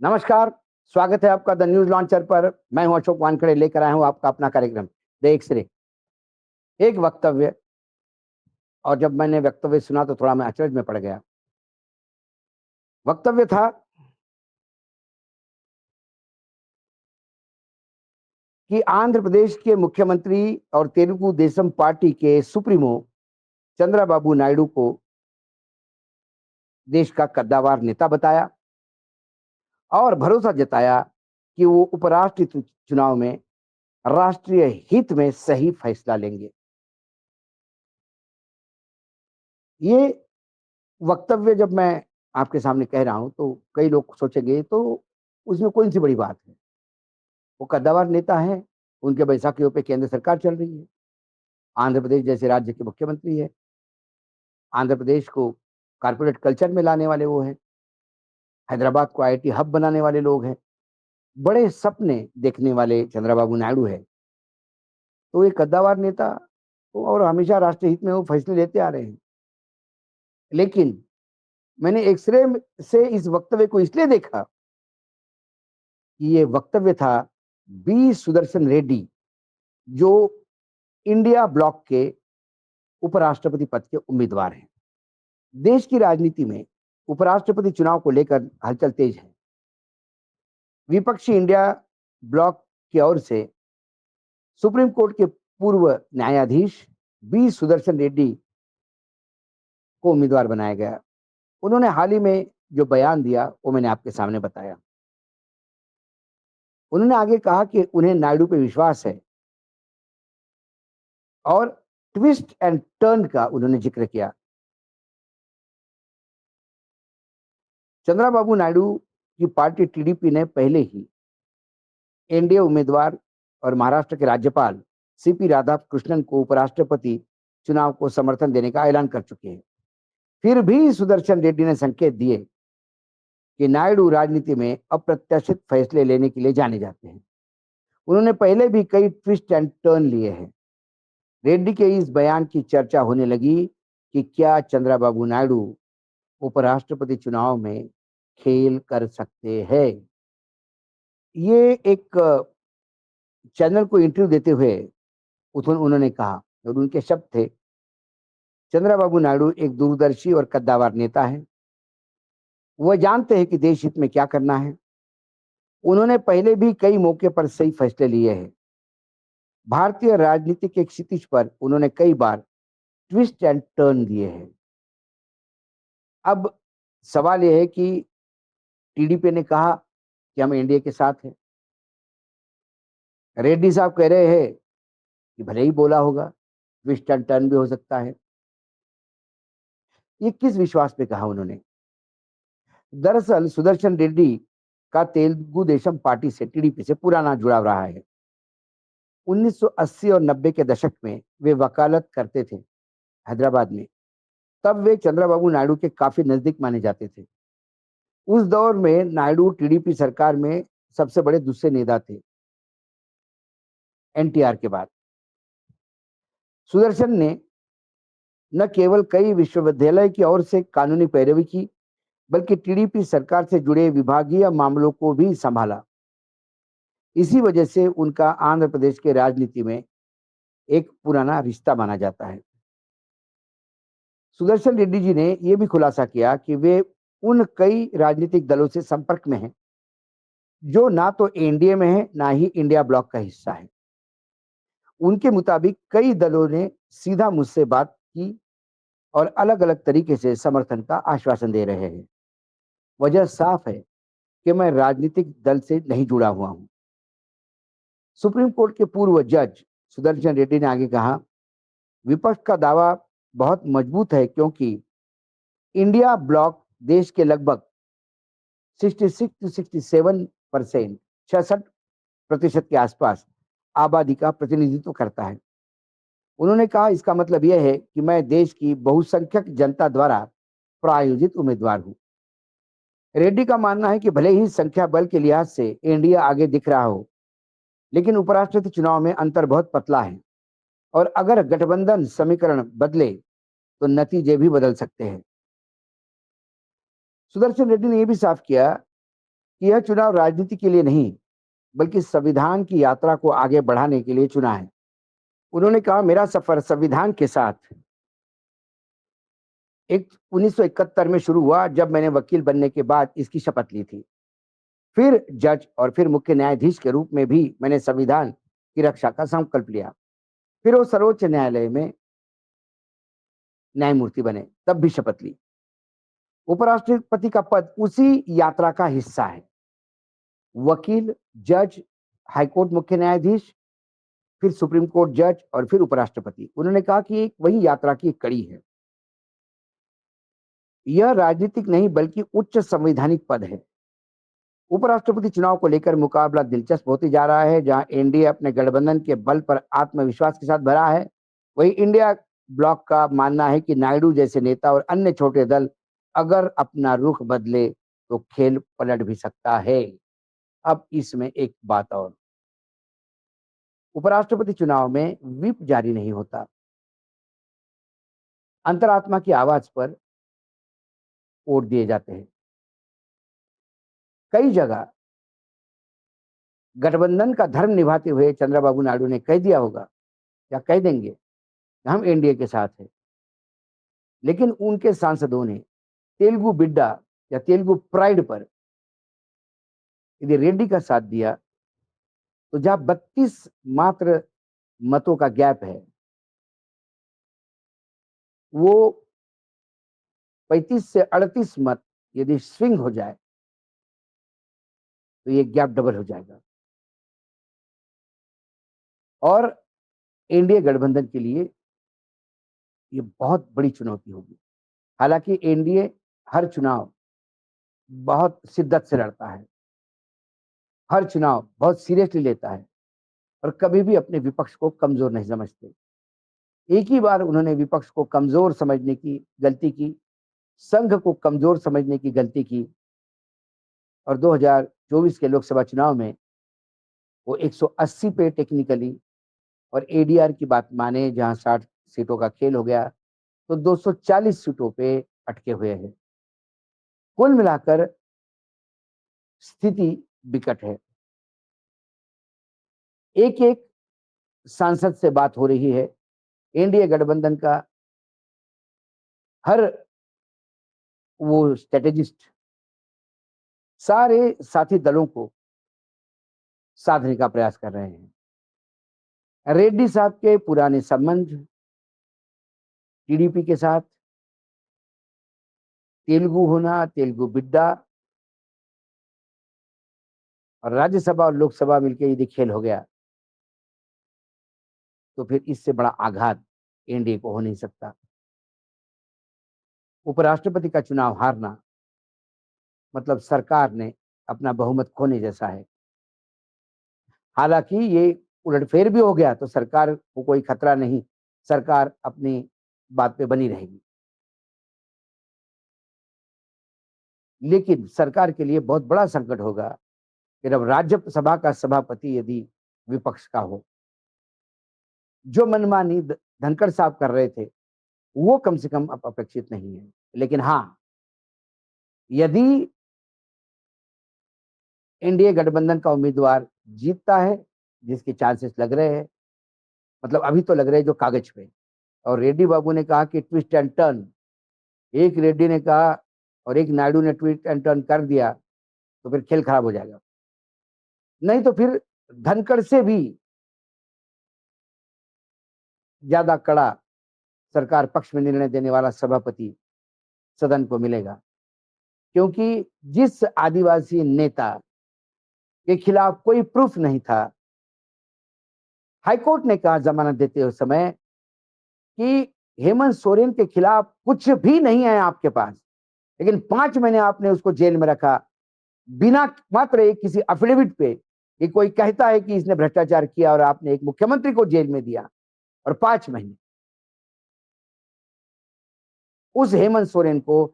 नमस्कार, स्वागत है आपका द न्यूज़ लॉन्चर पर। मैं हूं अशोक वानखेड़े, लेकर आया हूं आपका अपना कार्यक्रम द एक्स-रे। एक वक्तव्य, और जब मैंने वक्तव्य सुना तो थोड़ा मैं अचरज में पड़ गया। वक्तव्य था कि आंध्र प्रदेश के मुख्यमंत्री और तेलुगु देशम पार्टी के सुप्रीमो चंद्रबाबू नायडू को देश का कद्दावर नेता बताया और भरोसा जताया कि वो उपराष्ट्रपति चुनाव में राष्ट्रीय हित में सही फैसला लेंगे। ये वक्तव्य जब मैं आपके सामने कह रहा हूं तो कई लोग सोचेंगे तो उसमें कौन सी बड़ी बात है। वो कद्दावर नेता हैं, उनके बैसाखियों पे केंद्र सरकार चल रही है। आंध्र प्रदेश जैसे राज्य के मुख्यमंत्री है। आंध्र प्रदेश को कारपोरेट कल्चर में लाने वाले वो हैं। हैदराबाद को आईटी हब बनाने वाले लोग हैं। बड़े सपने देखने वाले चंद्रबाबू नायडू है। तो ये कद्दावर नेता तो और हमेशा राष्ट्रीय हित में वो फैसले लेते आ रहे हैं। लेकिन मैंने एक्सरे से इस वक्तव्य को इसलिए देखा कि ये वक्तव्य था बी सुदर्शन रेड्डी, जो इंडिया ब्लॉक के उपराष्ट्रपति पद के उम्मीदवार हैं। देश की राजनीति में उपराष्ट्रपति चुनाव को लेकर हलचल तेज है। विपक्षी इंडिया ब्लॉक की ओर से सुप्रीम कोर्ट के पूर्व न्यायाधीश बी सुदर्शन रेड्डी को उम्मीदवार बनाया गया। उन्होंने हाल ही में जो बयान दिया वो मैंने आपके सामने बताया। उन्होंने आगे कहा कि उन्हें नायडू पे विश्वास है और ट्विस्ट एंड टर्न का उन्होंने जिक्र किया। चंद्रबाबू नायडू की पार्टी टीडीपी ने पहले ही एनडीए उम्मीदवार और महाराष्ट्र के राज्यपाल सीपी राधाकृष्णन को उपराष्ट्रपति चुनाव को समर्थन देने का ऐलान कर चुके हैं। फिर भी सुदर्शन रेड्डी ने संकेत दिए कि नायडू राजनीति में अप्रत्याशित फैसले लेने के लिए जाने जाते हैं। उन्होंने पहले भी कई ट्विस्ट एंड टर्न लिए हैं। रेड्डी के इस बयान की चर्चा होने लगी कि क्या चंद्रबाबू नायडू उपराष्ट्रपति चुनाव में खेल कर सकते हैं। ये एक चैनल को इंटरव्यू देते हुए उन्होंने कहा, और उनके शब्द थे, चंद्रबाबू नायडू एक दूरदर्शी और कद्दावर नेता है। वह जानते हैं कि देश हित में क्या करना है। उन्होंने पहले भी कई मौके पर सही फैसले लिए हैं। भारतीय राजनीति के क्षितिज पर उन्होंने कई बार ट्विस्ट एंड टर्न दिए हैं। अब सवाल यह है कि टीडीपी ने कहा कि हम एनडीए के साथ हैं। रेड्डी साहब कह रहे हैं कि भले ही बोला होगा, ट्विस्ट एंड टर्न भी हो सकता है। ये किस विश्वास पे कहा उन्होंने? दरअसल सुदर्शन रेड्डी का तेलुगु देशम पार्टी से टीडीपी से पुराना जुड़ाव रहा है। 1980 और 90 के दशक में वे वकालत करते थे हैदराबाद में। तब वे चंद्रबाबू नायडू के काफी नजदीक माने जाते थे। उस दौर में नायडू टीडीपी सरकार में सबसे बड़े दूसरे नेता थे, एनटीआर के बाद। सुदर्शन ने न केवल कई विश्वविद्यालय की ओर से कानूनी पैरवी की, बल्कि टीडीपी सरकार से जुड़े विभागीय मामलों को भी संभाला। इसी वजह से उनका आंध्र प्रदेश के राजनीति में एक पुराना रिश्ता माना जाता है। सुदर्शन रेड्डी जी ने यह भी खुलासा किया कि वे उन कई राजनीतिक दलों से संपर्क में हैं जो ना तो एनडीए में है ना ही इंडिया ब्लॉक का हिस्सा है। उनके मुताबिक कई दलों ने सीधा मुझसे बात की और अलग अलग तरीके से समर्थन का आश्वासन दे रहे हैं। वजह साफ है कि मैं राजनीतिक दल से नहीं जुड़ा हुआ हूं। सुप्रीम कोर्ट के पूर्व जज सुदर्शन रेड्डी ने आगे कहा, विपक्ष का दावा बहुत मजबूत है क्योंकि इंडिया ब्लॉक देश के लगभग 66 टू 67% 66% के आसपास आबादी का प्रतिनिधित्व करता है। उन्होंने कहा, इसका मतलब यह है कि मैं देश की बहुसंख्यक जनता द्वारा प्रायोजित उम्मीदवार हूं। रेड्डी का मानना है कि भले ही संख्या बल के लिहाज से इंडिया आगे दिख रहा हो, लेकिन उपराष्ट्रपति चुनाव में अंतर बहुत पतला है और अगर गठबंधन समीकरण बदले तो नतीजे भी बदल सकते हैं। सुदर्शन रेड्डी ने यह भी साफ किया कि यह चुनाव राजनीति के लिए नहीं, बल्कि संविधान की यात्रा को आगे बढ़ाने के लिए चुना है। उन्होंने कहा, मेरा सफर संविधान के साथ एक 1971 में शुरू हुआ, जब मैंने वकील बनने के बाद इसकी शपथ ली थी। फिर जज और फिर मुख्य न्यायाधीश के रूप में भी मैंने संविधान की रक्षा का संकल्प लिया। फिर वो सर्वोच्च न्यायालय में न्यायमूर्ति बने, तब भी शपथ ली। उपराष्ट्रपति का पद उसी यात्रा का हिस्सा है। वकील, जज, हाईकोर्ट मुख्य न्यायाधीश, फिर सुप्रीम कोर्ट जज और फिर उपराष्ट्रपति। उन्होंने कहा कि एक वही यात्रा की एक कड़ी है। यह राजनीतिक नहीं, बल्कि उच्च संवैधानिक पद है। उपराष्ट्रपति चुनाव को लेकर मुकाबला दिलचस्प होती जा रहा है। जहां एनडीए अपने गठबंधन के बल पर आत्मविश्वास के साथ भरा है, वहीं इंडिया ब्लॉक का मानना है कि नायडू जैसे नेता और अन्य छोटे दल अगर अपना रुख बदले तो खेल पलट भी सकता है। अब इसमें एक बात और, उपराष्ट्रपति चुनाव में व्हिप जारी नहीं होता। अंतरात्मा की आवाज पर वोट दिए जाते हैं। कई जगह गठबंधन का धर्म निभाते हुए चंद्रबाबू नायडू ने कह दिया होगा या कह देंगे कि हम एनडीए के साथ हैं, लेकिन उनके सांसदों ने तेलुगु बिड्डा या तेलुगु प्राइड पर यदि रेड्डी का साथ दिया, तो जहां 32 मात्र मतों का गैप है, वो 35 से 38 मत यदि स्विंग हो जाए तो ये गैप डबल हो जाएगा और एनडीए गठबंधन के लिए ये बहुत बड़ी चुनौती होगी। हालांकि एनडीए हर चुनाव बहुत शिद्दत से लड़ता है, हर चुनाव बहुत सीरियसली लेता है और कभी भी अपने विपक्ष को कमजोर नहीं समझते। एक ही बार उन्होंने विपक्ष को कमजोर समझने की गलती की, संघ को कमजोर समझने की गलती की और 2024 के लोकसभा चुनाव में वो 180 पे टेक्निकली और एडीआर की बात माने जहां 60 सीटों का खेल हो गया, तो 240 सीटों पे अटके हुए हैं। कुल मिलाकर स्थिति विकट है। एक एक सांसद से बात हो रही है। एनडीए गठबंधन का हर वो स्ट्रेटेजिस्ट सारे साथी दलों को साधने का प्रयास कर रहे हैं। रेड्डी साहब के पुराने संबंध टीडीपी के साथ, तेलुगु होना, तेलुगु बिड्डा और राज्यसभा और लोकसभा मिलकर यदि खेल हो गया, तो फिर इससे बड़ा आघात एनडीए को हो नहीं सकता। उपराष्ट्रपति का चुनाव हारना मतलब सरकार ने अपना बहुमत खोने जैसा है। हालांकि ये उलटफेर भी हो गया तो सरकार को कोई खतरा नहीं, सरकार अपनी बात पे बनी रहेगी। लेकिन सरकार के लिए बहुत बड़ा संकट होगा कि जब राज्यसभा का सभापति यदि विपक्ष का हो। जो मनमानी धनखड़ साहब कर रहे थे, वो कम से कम अब अपेक्षित नहीं है। लेकिन हाँ, यदि एनडीए गठबंधन का उम्मीदवार जीतता है, जिसके चांसेस लग रहे हैं, मतलब अभी तो लग रहे हैं जो कागज पे, और रेड्डी बाबू ने कहा कि ट्विस्ट एंड टर्न, एक रेड्डी ने कहा और एक नायडू ने ट्विस्ट एंड टर्न कर दिया, तो फिर खेल खराब हो जाएगा। नहीं तो फिर धनखड़ से भी ज्यादा कड़ा सरकार पक्ष में निर्णय देने वाला सभापति सदन को मिलेगा, क्योंकि जिस आदिवासी नेता के खिलाफ कोई प्रूफ नहीं था, हाईकोर्ट ने कहा जमानत देते हुए समय कि हेमंत सोरेन के खिलाफ कुछ भी नहीं है आपके पास, लेकिन 5 महीने आपने उसको जेल में रखा बिना मात्र एक किसी एफिडेविट पे कि कोई कहता है कि इसने भ्रष्टाचार किया और आपने एक मुख्यमंत्री को जेल में दिया और 5 महीने। उस हेमंत सोरेन को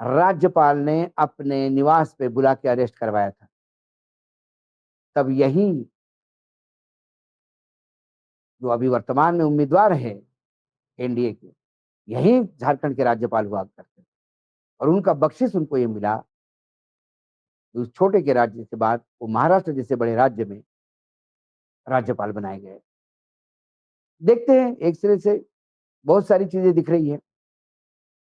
राज्यपाल ने अपने निवास पे बुला के अरेस्ट करवाया था। तब यही जो अभी वर्तमान में उम्मीदवार है एनडीए के, यही झारखंड के राज्यपाल हुआ करते और उनका बख्शिश उनको ये मिला उस छोटे के राज्य के बाद वो महाराष्ट्र जैसे बड़े राज्य में राज्यपाल बनाए गए। देखते हैं, एक सिरे से बहुत सारी चीज़ें दिख रही हैं,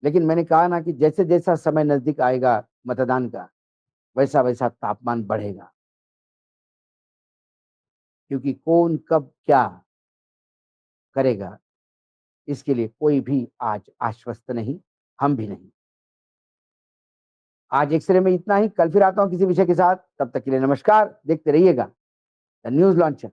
लेकिन मैंने कहा ना कि जैसे-जैसा समय नज़दीक आएगा मतदान का, वैसा-वैसा तापमान बढ़ेगा। क्योंकि कौन कब क्या करेगा, इसके लिए कोई भी आज आश्वस्त नहीं, हम भी नहीं। आज एक्स-रे में इतना ही, कल फिर आता हूँ किसी विषय के साथ, तब तक के लिए नमस्कार, देखते रहिएगा द न्यूज़ लॉन्चर।